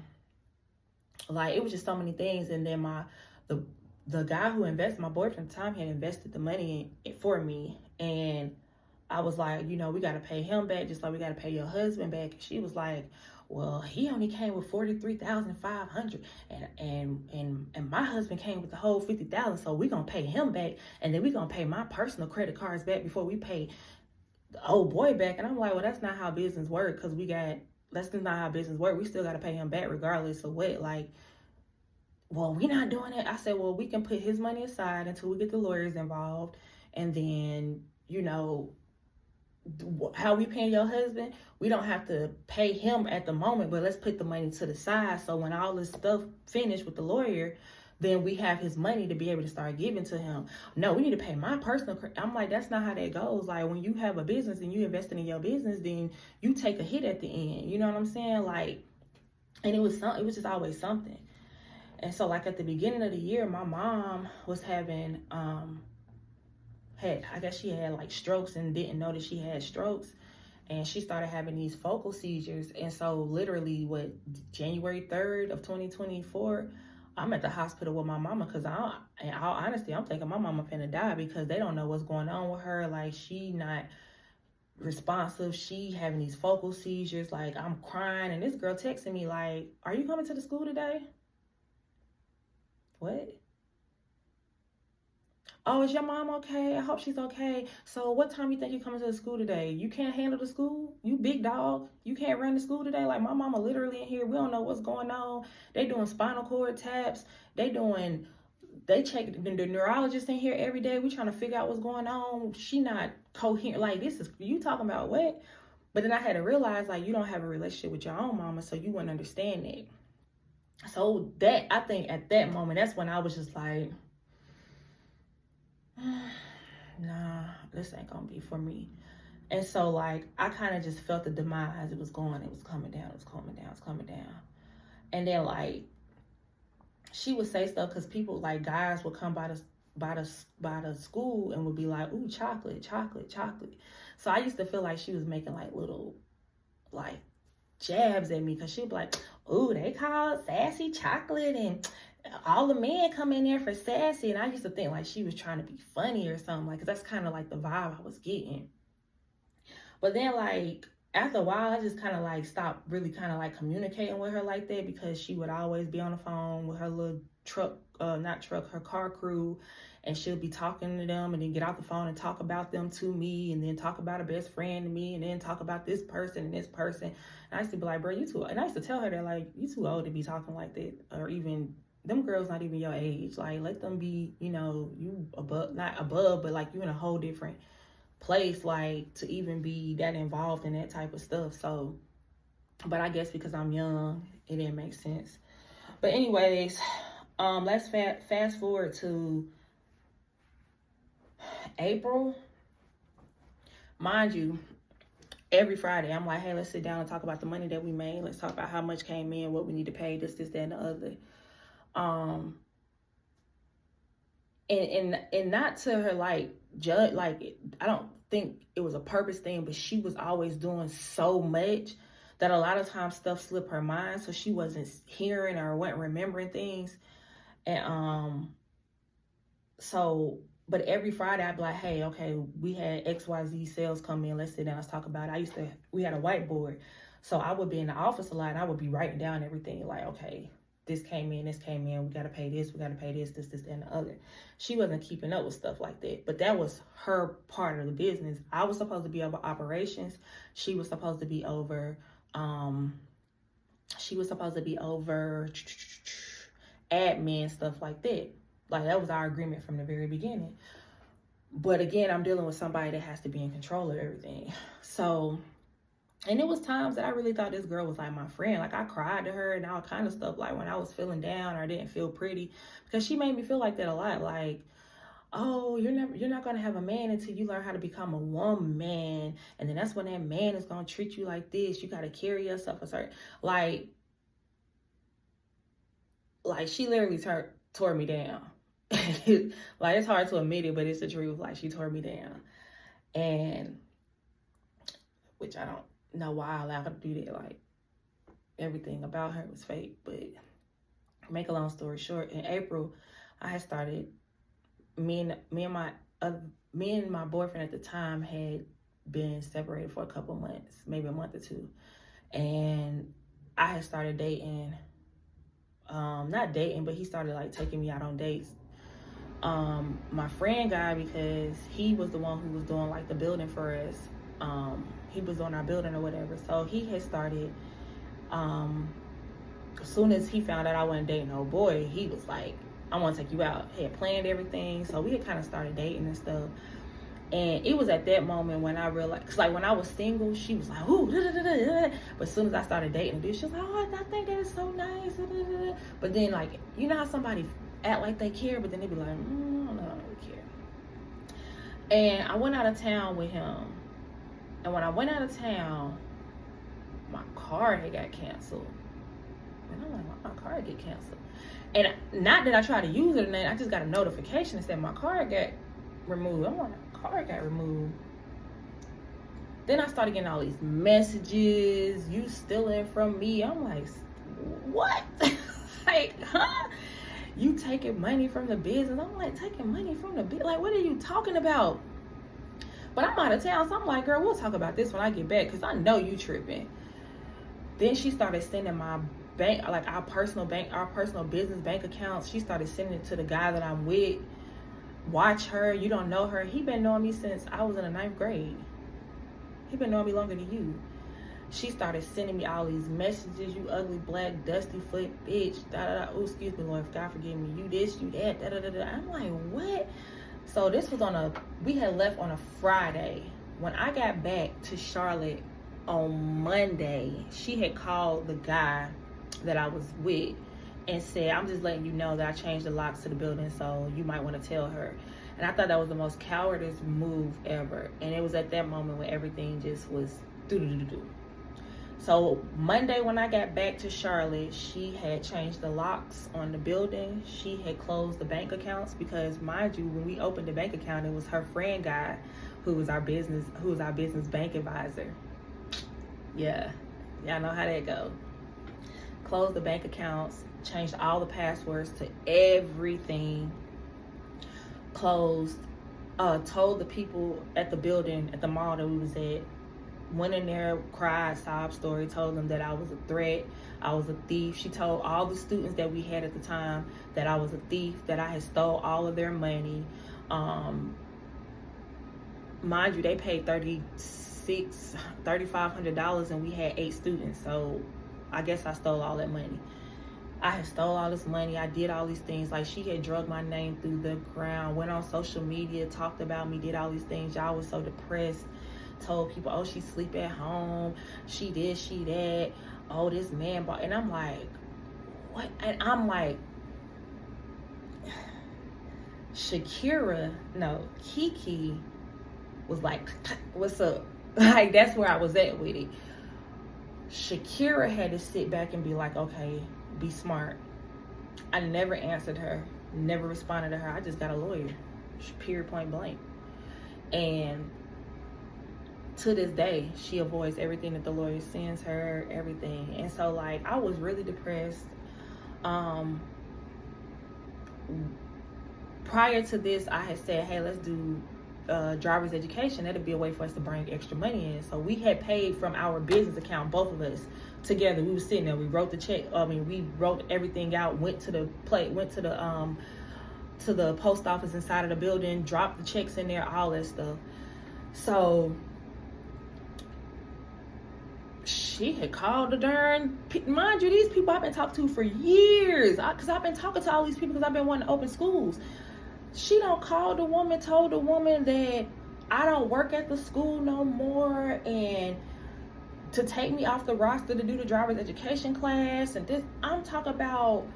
like, it was just so many things. And then the guy who invested, my boyfriend at the time, had invested the money for me, and I was like, you know, we got to pay him back just like we got to pay your husband back. And she was like, well, he only came with $43,500, and my husband came with the whole $50,000, so we gonna pay him back, and then we gonna pay my personal credit cards back before we pay the old boy back. And I'm like, well, that's not how business work, because that's not how business work. We still gotta pay him back regardless of what. Like, well, we not doing it. I said, well, we can put his money aside until we get the lawyers involved, and then, you know, how we paying your husband, we don't have to pay him at the moment, but let's put the money to the side, so when all this stuff finished with the lawyer, then we have his money to be able to start giving to him. No, we need to pay my personal I'm like, that's not how that goes. Like, when you have a business and you investing in your business, then you take a hit at the end, you know what I'm saying? Like, and it was just always something. And so, like, at the beginning of the year, my mom was having I guess she had like strokes and didn't know that she had strokes, and she started having these focal seizures. And so literally, January 3rd of 2024, I'm at the hospital with my mama, because in all honesty, I'm thinking my mama finna die, because they don't know what's going on with her. Like, she not responsive, she having these focal seizures. Like, I'm crying, and this girl texting me like, are you coming to the school today? What? Oh, is your mom okay? I hope she's okay. So what time you think you coming to the school today? You can't handle the school? You big dog? You can't run the school today? Like, my mama literally in here. We don't know what's going on. They doing spinal cord taps. They check the neurologist in here every day. We trying to figure out what's going on. She not coherent. Like, this is, you talking about what? But then I had to realize, like, you don't have a relationship with your own mama, so you wouldn't understand it. So that, I think at that moment, that's when I was just like, nah, this ain't gonna be for me. And so, like, I kind of just felt the demise. It was coming down, it was coming down. And then, like, she would say stuff, because people, like, guys would come by the school and would be like, ooh, chocolate. So I used to feel like she was making like little, like, jabs at me, because she'd be like, ooh, they call it sassy chocolate, and all the men come in there for sassy. And I used to think like she was trying to be funny or something, like, 'cause that's kind of like the vibe I was getting. But then, like, after a while, I just kind of like stopped really kind of like communicating with her like that, because she would always be on the phone with her little her car crew, and she'll be talking to them, and then get off the phone and talk about them to me, and then talk about a best friend to me, and then talk about this person and this person. And I used to be like, bro, you too, and I used to tell her that, like, you too old to be talking like that, or even them girls not even your age. Like, let them be, you know, you not above, but like you in a whole different place, like, to even be that involved in that type of stuff. So, but I guess because I'm young, it didn't make sense. But anyways, let's fast forward to April. Mind you, every Friday I'm like, hey, let's sit down and talk about the money that we made. Let's talk about how much came in, what we need to pay, this, that, and the other. And not to her, like, judge, like, I don't think it was a purpose thing, but she was always doing so much that a lot of times stuff slipped her mind, so she wasn't hearing or wasn't remembering things. And so, but every Friday I'd be like, hey, okay, we had XYZ sales come in, let's sit down, let's talk about it. We had a whiteboard, so I would be in the office a lot, and I would be writing down everything, like, okay, this came in, we got to pay this, this, and the other. She wasn't keeping up with stuff like that, but that was her part of the business. I was supposed to be over operations. She was supposed to be over, admin, stuff like that. Like, that was our agreement from the very beginning. But again, I'm dealing with somebody that has to be in control of everything. So, and it was times that I really thought this girl was like my friend. Like, I cried to her and all kind of stuff, like when I was feeling down or didn't feel pretty, because she made me feel like that a lot. Like, oh, you're not gonna have a man until you learn how to become a woman, and then that's when that man is gonna treat you like this. You gotta carry yourself a certain, like, like, she literally tore me down. Like, it's hard to admit it, but it's the truth. Like, she tore me down. And, which I don't know why I allowed her to do that. Like, everything about her was fake. But make a long story short, in April, I had started, me and my boyfriend at the time had been separated for a couple months, maybe a month or two. And I had started dating, not dating, but he started like taking me out on dates. My friend guy, because he was the one who was doing like the building for us. He was on our building or whatever. So he had started, as soon as he found out I wasn't dating no boy, he was like, I want to take you out. He had planned everything. So we had kind of started dating and stuff. And it was at that moment when I realized, cause like when I was single, she was like, ooh, da, da, da, da, da. But as soon as I started dating, she was like, oh, I think that is so nice. Da, da, da. But then, like, you know how somebody act like they care, but then they be like, I don't really care. And I went out of town with him. And when I went out of town, my car had got canceled. And I'm like, why my car get canceled? And not that I tried to use it or nothing, I just got a notification that said my car got removed. I'm like, car got removed. Then I started getting all these messages, you stealing from me. I'm like, what? Like, huh? You taking money from the business? I'm like, taking money from the business? Like, what are you talking about? But I'm out of town, so I'm like, girl, we'll talk about this when I get back, because I know you tripping. Then she started sending my bank, like our personal business bank accounts. She started sending it to the guy that I'm with. Watch her, you don't know her. He been knowing me since I was in the 9th grade. He been knowing me longer than you. She started sending me all these messages, you ugly black dusty foot bitch, da da da. Oh, excuse me, Lord, God forgive me. You this, you that, da da da da. I'm like, what? So this was we had left on a Friday. When I got back to Charlotte on Monday, she had called the guy that I was with and said, I'm just letting you know that I changed the locks to the building, so you might want to tell her. And I thought that was the most cowardice move ever. And it was at that moment when everything just was do-do-do-do. So Monday when I got back to Charlotte, she had changed the locks on the building. She had closed the bank accounts because, mind you, when we opened the bank account, it was her friend guy who was our business bank advisor. Yeah, y'all know how that go. Closed the bank accounts, changed all the passwords to everything. Closed, told the people at the building, at the mall that we was at, went in there, cried, sob story, told them that I was a threat, I was a thief. She told all the students that we had at the time that I was a thief, that I had stole all of their money. Mind you, they paid $3,500 and we had 8 students, so I guess I stole all that money. I had stole all this money. I did all these things. Like, she had drugged my name through the ground, went on social media, talked about me, did all these things. Y'all was so depressed. Told people, oh, she sleep at home. She this, she that. Oh, this man bought. And I'm like, what? And I'm like, Kiki was like, what's up? Like, that's where I was at with it. Shakira had to sit back and be like, okay, be smart. I never answered her, never responded to her. I just got a lawyer, period, point blank. And to this day, she avoids everything that the lawyer sends her, everything. And so, like, I was really depressed. Prior to this, I had said, hey, let's do driver's education. That'll be a way for us to bring extra money in. So we had paid from our business account, both of us together. We were sitting there, we wrote the check, we wrote everything out, went to the post office inside of the building, dropped the checks in there, all that stuff. So she had called the darn, mind you, these people I've been talking to for years, because I've been talking to all these people because I've been wanting to open schools. She don't call the woman, told the woman that I don't work at the school no more, and to take me off the roster to do the driver's education class. And this, I'm talking about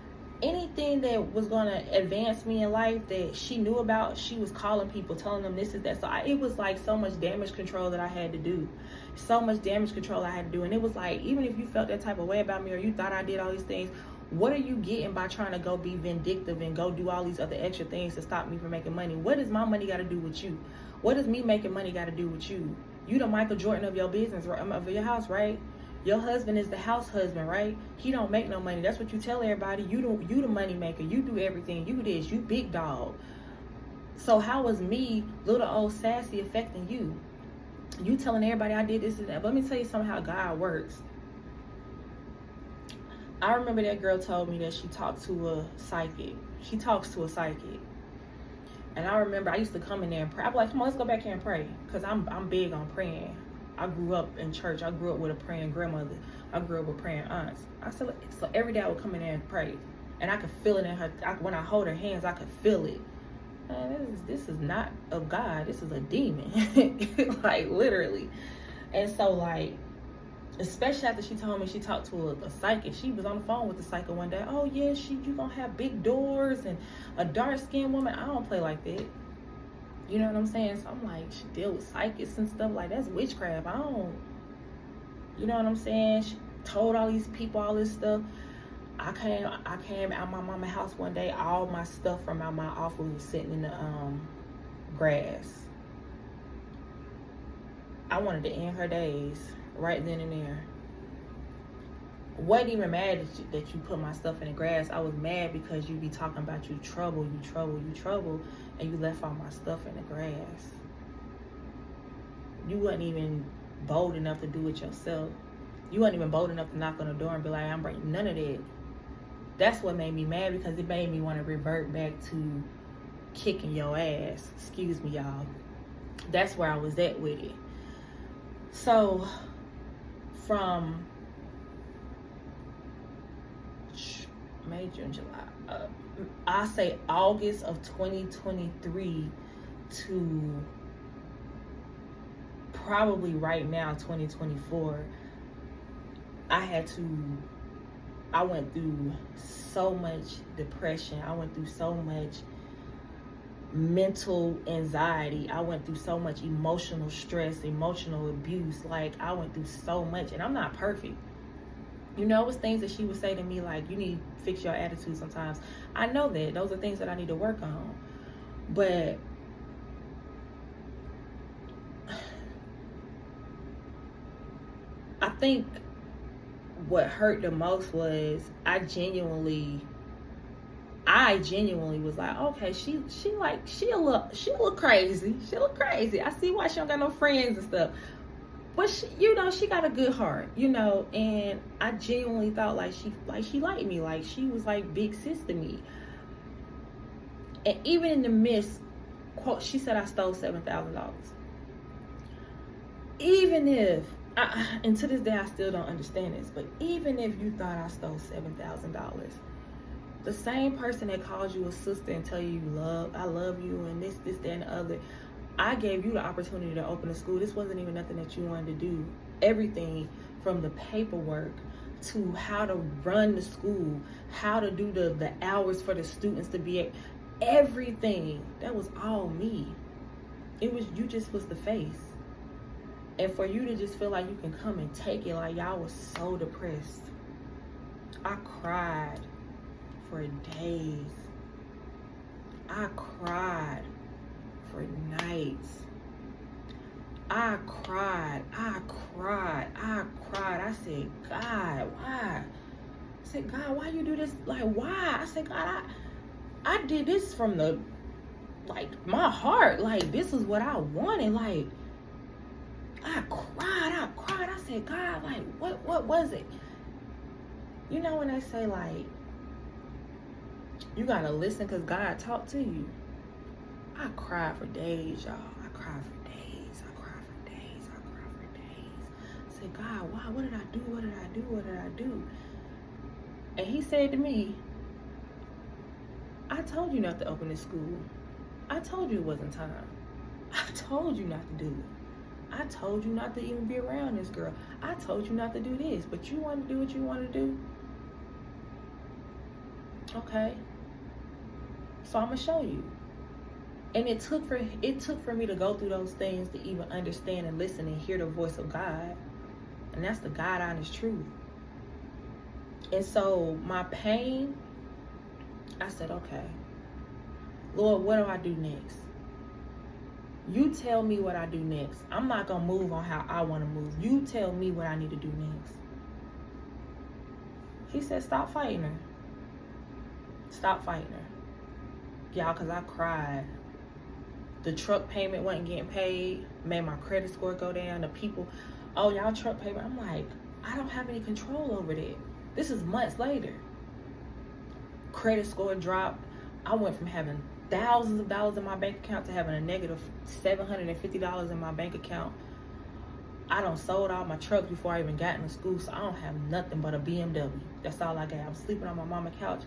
anything that was going to advance me in life that she knew about. She was calling people, telling them this is that. So it was like so much damage control that I had to do. And it was like, even if you felt that type of way about me, or you thought I did all these things, What are you getting by trying to go be vindictive and go do all these other extra things to stop me from making money? What does my money got to do with you? What does me making money got to do with you? You the Michael Jordan of your business, right? Of your house, right? Your husband is the house husband, right? He don't make no money. That's what you tell everybody. You the money maker. You do everything. You this. You big dog. So how is me, little old Sassy, affecting you? You telling everybody I did this and that. But let me tell you something how God works. I remember that girl told me that she talked to a psychic. She talks to a psychic. And I remember I used to come in there and pray. I'd be like, come on, let's go back here and pray. Because I'm big on praying. I grew up in church. I grew up with a praying grandmother. I grew up with praying aunts. I said, so every day I would come in there and pray. And I could feel it in her. When I hold her hands, I could feel it. Man, this is not of God. This is a demon. Like, literally. And so, like, especially after she told me she talked to a psychic. She was on the phone with the psychic one day. Oh, yeah, you gonna have big doors and a dark-skinned woman. I don't play like that. You know what I'm saying? So I'm like, she deal with psychics and stuff like that's witchcraft. I don't, you know what I'm saying? She told all these people all this stuff. I came out my mama's house one day. All my stuff from out my office was sitting in the grass. I wanted to end her days right then and there. Wasn't even mad that you put my stuff in the grass. I was mad because you be talking about you trouble, and you left all my stuff in the grass. You wasn't even bold enough to do it yourself. You wasn't even bold enough to knock on the door and be like, I'm breaking none of that. That's what made me mad, because it made me want to revert back to kicking your ass. Excuse me, y'all. That's where I was at with it. So, from May, June, July, I say August of 2023 to probably right now, 2024, I went through so much depression. I went through so much mental anxiety. I went through so much emotional stress, emotional abuse. Like, I went through so much, and I'm not perfect. You know, it was things that she would say to me like, you need to fix your attitude sometimes. I know that. Those are things that I need to work on. But I think what hurt the most was I genuinely was like, okay, she a little crazy. She look crazy. I see why she don't got no friends and stuff. But she got a good heart, and I genuinely thought like she liked me, like she was like big sis to me. And even in the midst, quote, she said I stole $7,000. Even if, and to this day I still don't understand this, but even if you thought I stole $7,000, the same person that calls you a sister and tell you I love you and this, that, and the other, I gave you the opportunity to open a school. This wasn't even nothing that you wanted to do. Everything from the paperwork to how to run the school, how to do the hours for the students to be at, everything. That was all me. You just was the face. And for you to just feel like you can come and take it, like y'all was so depressed. I cried for days. I cried for nights. I cried. I said, God, why? I said, God, why you do this? Like, why? I said, God, I did this from my heart. Like, this is what I wanted. Like, I cried. I said, God, like, what was it? You know when they say, like, you gotta listen because God talked to you. I cried for days, y'all. I cried for days. I said, God, why? What did I do? And he said to me, I told you not to open this school. I told you it wasn't time. I told you not to do it. I told you not to even be around this girl. I told you not to do this, but you want to do what you want to do? Okay. So I'm going to show you. And it took for me to go through those things to even understand and listen and hear the voice of God. And that's the God honest truth. And so my pain, I said, okay, Lord, what do I do next? You tell me what I do next. I'm not going to move on how I want to move. You tell me what I need to do next. He said, stop fighting her. Stop fighting her. Y'all, because I cried. The truck payment wasn't getting paid. Made my credit score go down. The people, oh, y'all truck payment. I'm like, I don't have any control over that. This is months later. Credit score dropped. I went from having thousands of dollars in my bank account to having a negative $750 in my bank account. I done sold all my trucks before I even got into school, so I don't have nothing but a BMW. That's all I got. I'm sleeping on my mama's couch.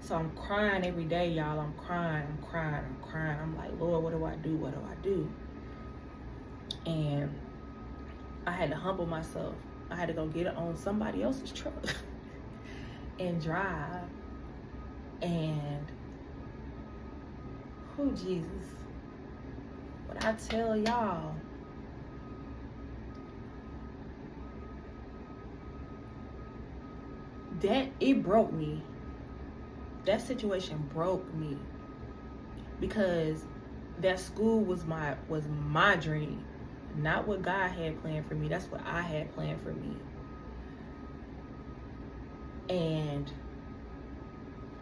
So I'm crying every day, y'all. I'm crying. I'm like, Lord, what do I do? What do I do? And I had to humble myself. I had to go get it on somebody else's truck and drive. And, oh, Jesus. When I tell y'all, that it broke me. That situation broke me, because that school was my dream, not what God had planned for me. That's what I had planned for me. And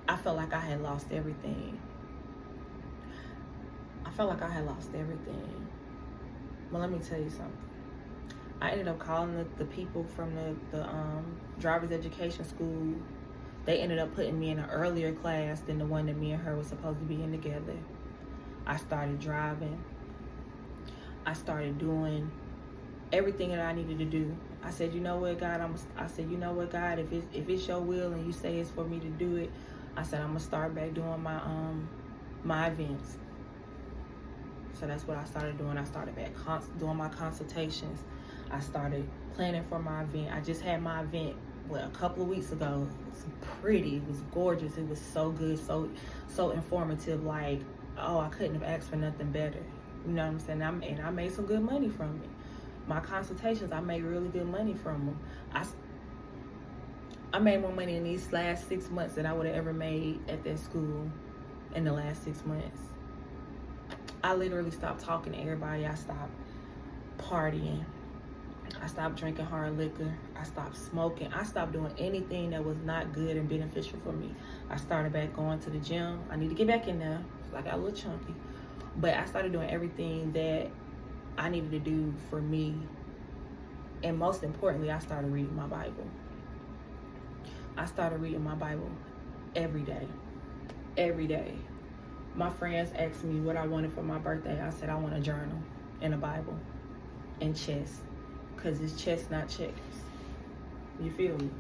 I felt like I had lost everything. Well, let me tell you something. I ended up calling the people from the driver's education school. They ended up putting me in an earlier class than the one that me and her was supposed to be in together. I started driving. I started doing everything that I needed to do. I said, you know what, God? You know what, God? If it's your will and you say it's for me to do it, I said I'm gonna start back doing my events. So that's what I started doing. I started back doing my consultations. I started planning for my event. I just had my event a couple of weeks ago. It was pretty. It was gorgeous. It was so good, so informative. Like, oh, I couldn't have asked for nothing better. You know what I'm saying? And I made some good money from it. My consultations, I made really good money from them. I made more money in these last 6 months than I would have ever made at that school in the last 6 months. I literally stopped talking to everybody. I stopped partying. I stopped drinking hard liquor. I stopped smoking. I stopped doing anything that was not good and beneficial for me. I started back going to the gym. I need to get back in there because I got a little chunky. But I started doing everything that I needed to do for me. And most importantly, I started reading my Bible. I started reading my Bible every day. Every day. My friends asked me what I wanted for my birthday. I said I want a journal and a Bible and chess. Because it's chess, not checkers. You feel me?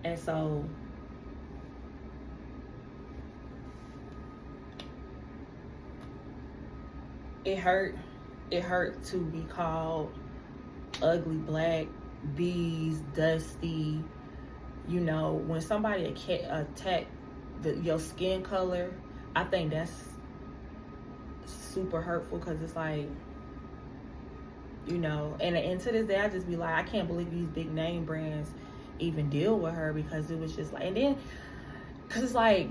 And so it hurt. It hurt to be called ugly, black, bees, dusty. You know, when somebody attack your skin color, I think that's super hurtful, because it's like, you know, and to this day, I just be like, I can't believe these big name brands even deal with her, because it was just like, and then, because it's like,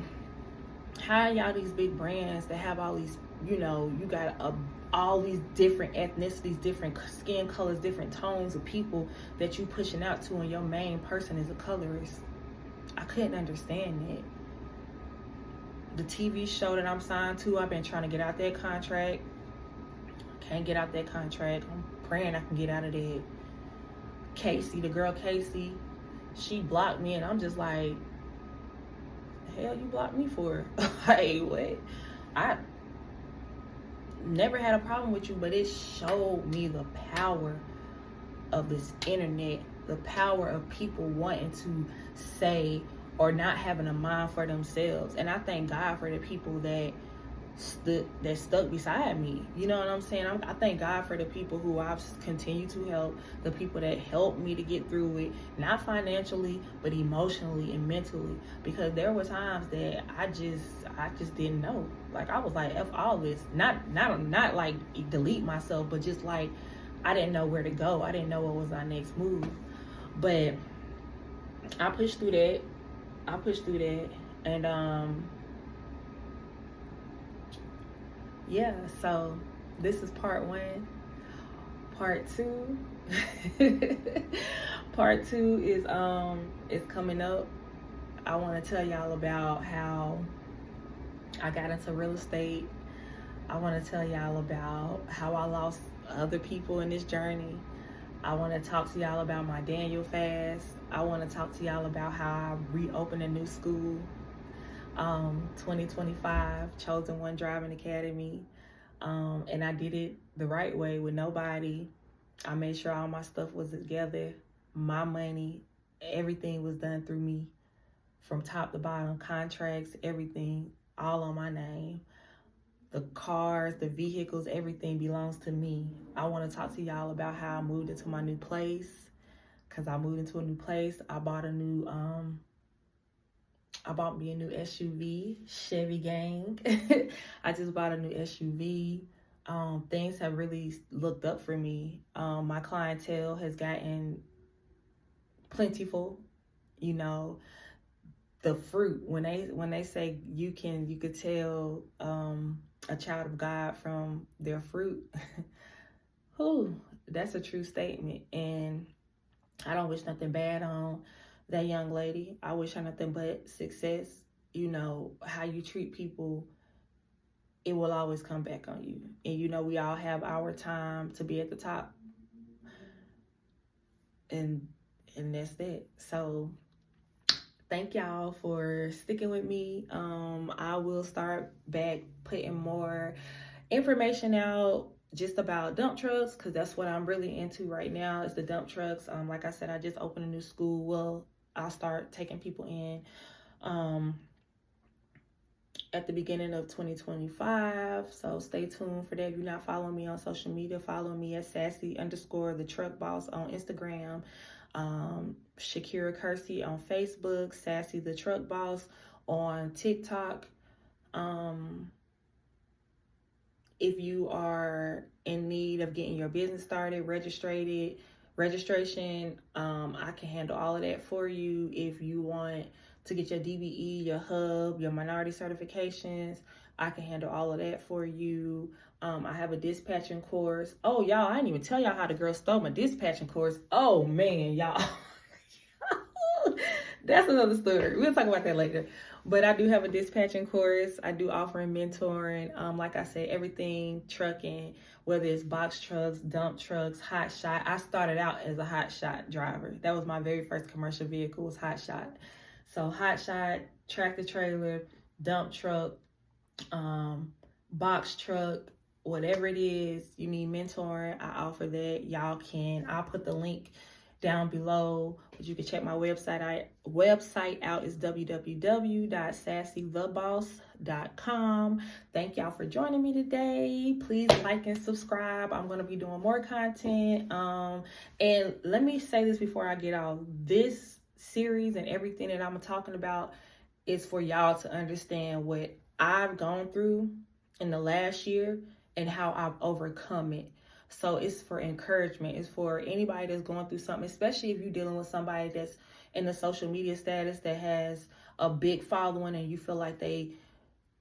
how y'all these big brands that have all these, you know, you got all these different ethnicities, different skin colors, different tones of people that you pushing out to, and your main person is a colorist. I couldn't understand that. The TV show that I'm signed to, I've been trying to get out that contract. Can't get out that contract. I'm praying I can get out of there. Casey, the girl Casey, she blocked me, and I'm just like, the hell you blocked me for? Like, what? I never had a problem with you, but it showed me the power of this internet, the power of people wanting to say or not having a mind for themselves. And I thank God for the people that stuck beside me. You know what I'm saying? I thank God for the people who I've continued to help, the people that helped me to get through it, not financially, but emotionally and mentally. Because there were times that I just didn't know. Like, I was like, F all this. Not like delete myself, but just like, I didn't know where to go. I didn't know what was our next move. But I pushed through that. And yeah, so this is part one. Part two. Part two is coming up. I want to tell y'all about how I got into real estate. I want to tell y'all about how I lost other people in this journey. I want to talk to y'all about my Daniel fast. I want to talk to y'all about how I reopened a new school, 2025, Chosen One Driving Academy. And I did it the right way with nobody. I made sure all my stuff was together. My money, everything was done through me from top to bottom, contracts, everything, all on my name. The cars, the vehicles, everything belongs to me. I want to talk to y'all about how I moved into my new place. Cause I moved into a new place. I bought me a new SUV, Chevy gang. I just bought a new SUV. Things have really looked up for me. My clientele has gotten plentiful. You know, the fruit, when they say you could tell a child of God from their fruit. Whew, that's a true statement. And I don't wish nothing bad on that young lady. I wish her nothing but success. You know, how you treat people, it will always come back on you. And you know, we all have our time to be at the top. And that's it. So thank y'all for sticking with me. I will start back putting more information out just about dump trucks, because that's what I'm really into right now is the dump trucks. Like I said, I just opened a new school. Well, I'll start taking people in at the beginning of 2025. So stay tuned for that. If you're not following me on social media, follow me at Sassy_the_truckboss on Instagram. Shakira Kersey on Facebook, Sassy the Truck Boss on TikTok. If you are in need of getting your business started, registration, I can handle all of that for you. If you want to get your DBE, your hub, your minority certifications, I can handle all of that for you. I have a dispatching course. Oh, y'all, I didn't even tell y'all how the girl stole my dispatching course. Oh, man, y'all. That's another story. We'll talk about that later. But I do have a dispatching course. I do offer mentoring. Like I said, everything trucking, whether it's box trucks, dump trucks, hot shot. I started out as a hot shot driver. That was my very first commercial vehicle, was hot shot. So hot shot, tractor trailer, dump truck, box truck, whatever it is, you need mentoring, I offer that. I'll put the link down below, but you can check my website out is www.sassytheboss.com. Thank y'all for joining me today. Please like and subscribe. I'm going to be doing more content. And let me say this before I get off. This series and everything that I'm talking about is for y'all to understand what I've gone through in the last year and how I've overcome it. So it's for encouragement. It's for anybody that's going through something, especially if you're dealing with somebody that's in the social media status that has a big following and you feel like they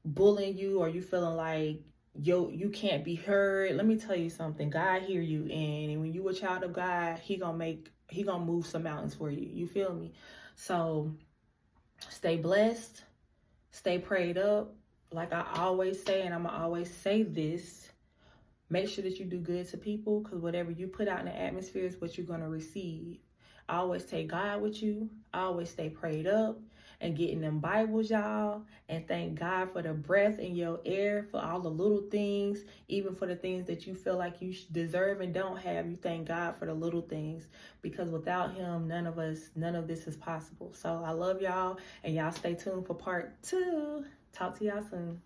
bullying you, or you feeling like you can't be heard. Let me tell you something. God hear you, and when you a child of God, he gonna move some mountains for you. You feel me? So stay blessed, stay prayed up. Like I always say, and I'm gonna always say this, make sure that you do good to people, because whatever you put out in the atmosphere is what you're going to receive. I always take God with you. I always stay prayed up and get in them Bibles, y'all. And thank God for the breath in your air, for all the little things, even for the things that you feel like you deserve and don't have. You thank God for the little things, because without him, none of this is possible. So I love y'all, and y'all stay tuned for part 2. Talk to y'all soon.